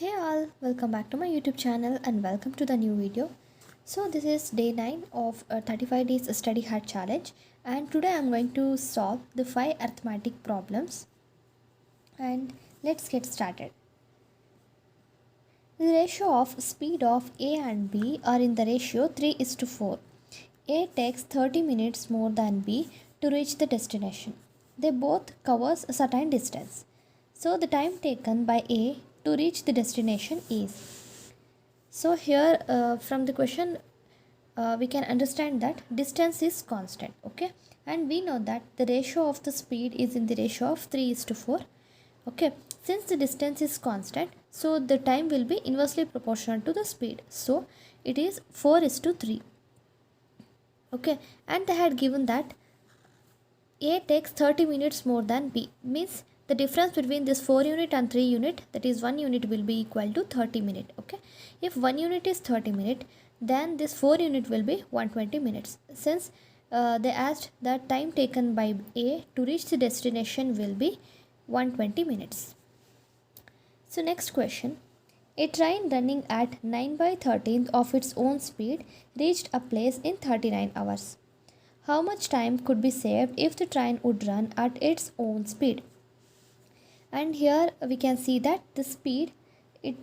Hey all, welcome back to my YouTube channel and welcome to the new video. So this is day 9 of a 35 days study hard challenge, and today I'm going to solve the 5 arithmetic problems, and let's get started. The ratio of speed of A and B are in the ratio 3:4. A takes 30 minutes more than B to reach the destination. They both covers a certain distance. So the time taken by A to reach the destination is. So here from the question we can understand that distance is constant, okay, and we know that the ratio of the speed is in the ratio of 3:4. Okay, since the distance is constant, so the time will be inversely proportional to the speed, so it is 4:3. Okay, and they had given that A takes 30 minutes more than B, means the difference between this 4 unit and 3 unit, that is 1 unit, will be equal to 30 minutes. Okay, if 1 unit is 30 minutes, then this 4 unit will be 120 minutes. Since they asked that time taken by A to reach the destination will be 120 minutes. So next question. A train running at 9/13 of its own speed reached a place in 39 hours. How much time could be saved if the train would run at its own speed? And here we can see that the speed,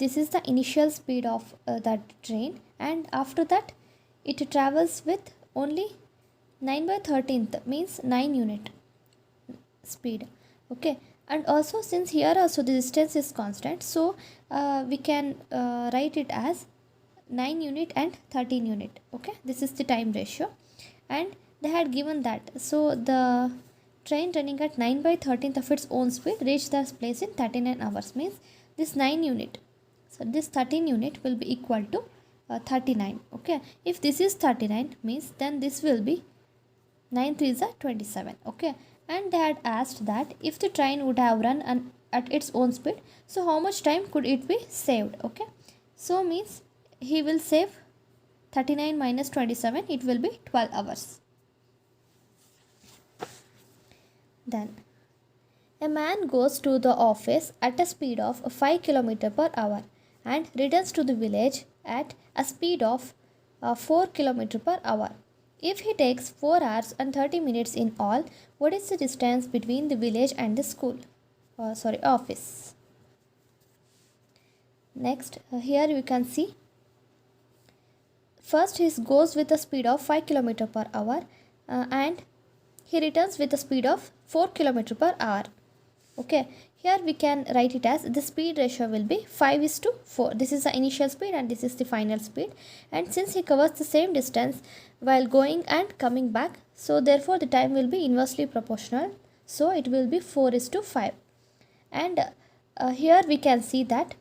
this is the initial speed of that train, and after that it travels with only 9/13, means 9 unit speed. Okay, and also since here also the distance is constant, so we can write it as 9 unit and 13 unit. Okay, this is the time ratio, and they had given that so the train running at 9/13 of its own speed reached this place in 39 hours, means this 9 unit, so this 13 unit will be equal to 39. Okay, if this is 39, means then this will be 9 3s are 27. Okay, and they had asked that if the train would have run at its own speed, so how much time could it be saved? Okay, so means he will save 39 minus 27, it will be 12 hours. Then a man goes to the office at a speed of 5 km per hour and returns to the village at a speed of 4 km per hour. If he takes 4 hours and 30 minutes in all, what is the distance between the village and the school? Office. Next, here you can see first he goes with a speed of 5 km per hour and he returns with a speed of 4 km per hour. Okay, here we can write it as the speed ratio will be 5:4. This is the initial speed and this is the final speed, and since he covers the same distance while going and coming back, so therefore the time will be inversely proportional, so it will be 4:5. And here we can see that,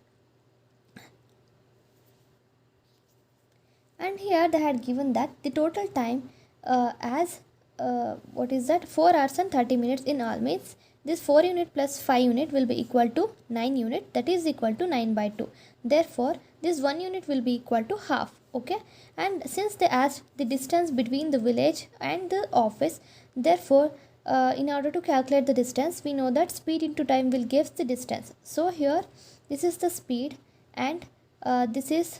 and here they had given that the total time as 4 hours and 30 minutes in all, means this 4 unit plus 5 unit will be equal to 9 unit, that is equal to 9/2. Therefore this 1 unit will be equal to half. Okay, and since they asked the distance between the village and the office, therefore in order to calculate the distance, we know that speed into time will give the distance. So here this is the speed, and this is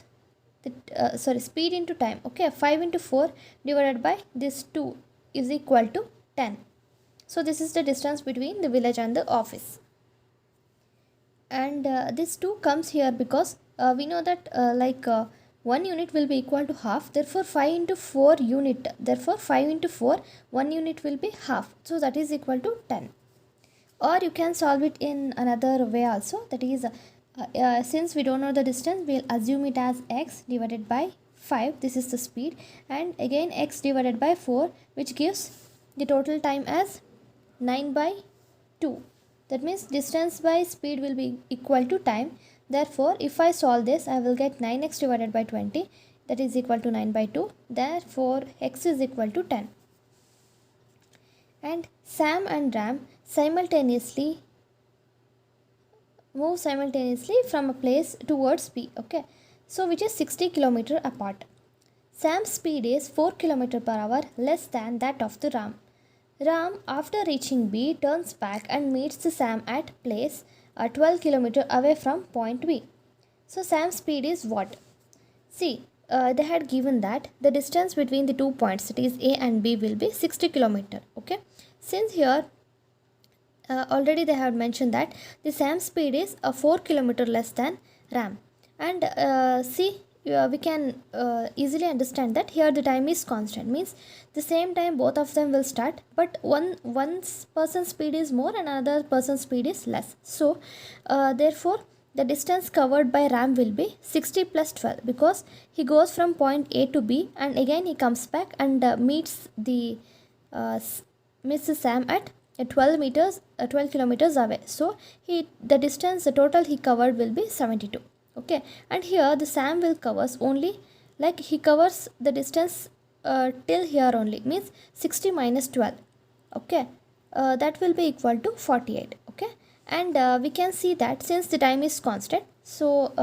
the speed into time. Okay, 5 into 4 divided by this 2 is equal to 10. So this is the distance between the village and the office, and this 2 comes here because we know that 1 unit will be equal to half, therefore 5 into 4 unit, therefore 5 into 4 1 unit will be half, so that is equal to 10. Or you can solve it in another way also, that is since we don't know the distance, we'll assume it as x divided by 5, this is the speed, and again x divided by 4, which gives the total time as 9/2. That means distance by speed will be equal to time. Therefore if I solve this, I will get 9x divided by 20, that is equal to 9/2. Therefore x is equal to 10. And Sam and Ram move simultaneously from a place towards B. Okay, so which is 60 km apart. Sam's speed is 4 km per hour less than that of the Ram. Ram, after reaching B, turns back and meets the Sam at place 12 km away from point B. So Sam's speed is what? See, they had given that the distance between the 2 points, that is A and B, will be 60 kilometer. Okay. Since here already they have mentioned that the Sam speed is a 4 kilometer less than Ram. And see, we can easily understand that here the time is constant, means the same time both of them will start, but one person's speed is more and another person's speed is less. So therefore the distance covered by Ram will be 60 plus 12, because he goes from point A to B and again he comes back and meets the Sam at 12 kilometers away. So the distance, the total he covered will be 72. Okay, and here the Sam will covers only, like he covers the distance till here only, means 60 minus 12. Okay, that will be equal to 48. Okay, and we can see that since the time is constant, so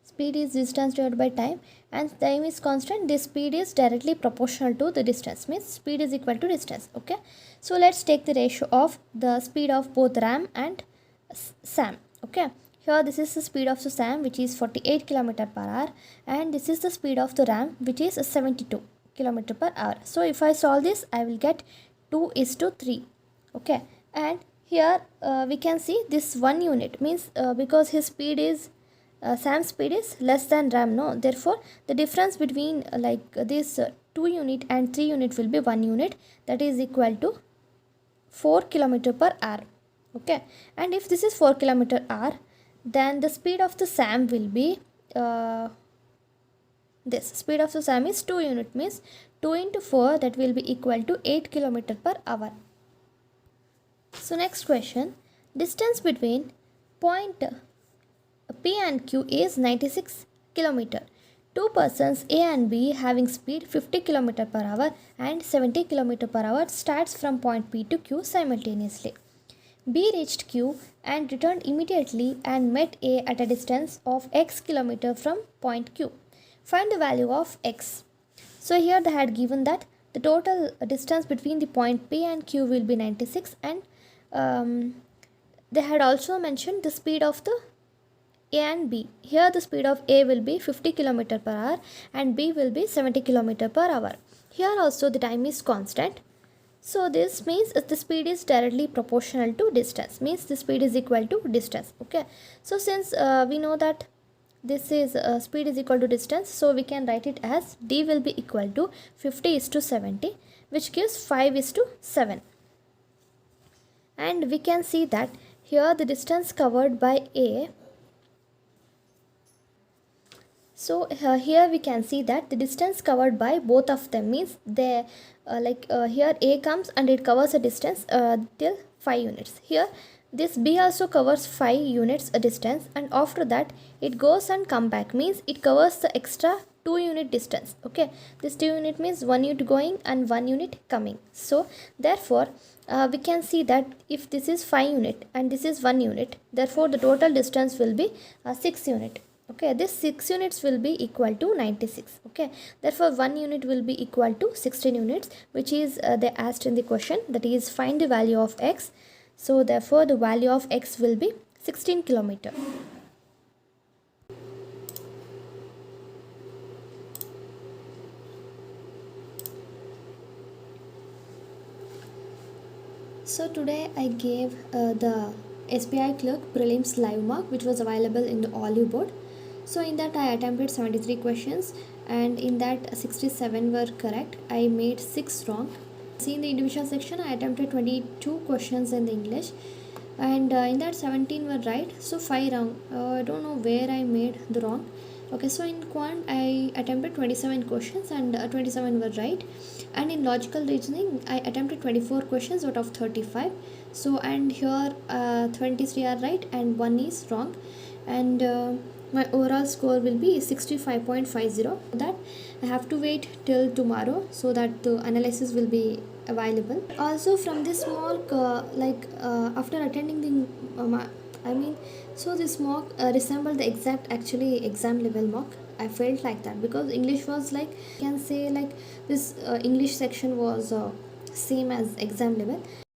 speed is distance divided by time, and time is constant, this speed is directly proportional to the distance, means speed is equal to distance. Okay, so let's take the ratio of the speed of both Ram and Sam. Okay, here this is the speed of the Sam, which is 48 km per hour, and this is the speed of the Ram, which is 72 km per hour. So if I solve this, I will get 2:3. Okay, and here we can see this 1 unit, means because his speed is Sam's speed is less than Ram, no, therefore the difference between this 2 unit and 3 unit will be 1 unit, that is equal to 4 km per hour. Okay, and if this is 4 km hour, then the speed of the Sam will be this speed of the Sam is 2 unit, means 2 into 4, that will be equal to 8 km per hour. So next question, distance between point P and Q is 96 km. Two persons A and B having speed 50 km per hour and 70 km per hour starts from point P to Q simultaneously. B reached Q and returned immediately and met A at a distance of x kilometer from point Q. Find the value of x. So here they had given that the total distance between the point P and Q will be 96, and they had also mentioned the speed of the A and B. Here the speed of A will be 50 km per hour and B will be 70 km per hour. Here also the time is constant. So this means the speed is directly proportional to distance, means the speed is equal to distance. Okay, so since we know that this is speed is equal to distance, so we can write it as D will be equal to 50:70, which gives 5:7. And we can see that here the distance covered by A, so here we can see that the distance covered by both of them, means they here A comes and it covers a distance till 5 units. Here this B also covers 5 units a distance, and after that it goes and come back, means it covers the extra 2 unit distance. Okay, this 2 unit means 1 unit going and 1 unit coming. So therefore we can see that if this is 5 unit and this is 1 unit, therefore the total distance will be 6 unit. Okay, this 6 units will be equal to 96. Okay, therefore 1 unit will be equal to 16 units, which is they asked in the question, that is find the value of x. So therefore the value of x will be 16 kilometer. So today I gave the SBI Clerk Prelims live mock, which was available in the Olive board. So in that I attempted 73 questions, and in that 67 were correct. I made 6 wrong. See, in the individual section I attempted 22 questions in the English, and in that 17 were right, so 5 wrong. I don't know where I made the wrong. Okay, so in quant I attempted 27 questions and 27 were right, and in logical reasoning I attempted 24 questions out of 35. So and here 23 are right and 1 is wrong, and my overall score will be 65.50. That I have to wait till tomorrow so that the analysis will be available. Also from this mock, after attending the so this mock resembled the exact actually exam level mock. I felt like that because English was like, you can say like this English section was same as exam level.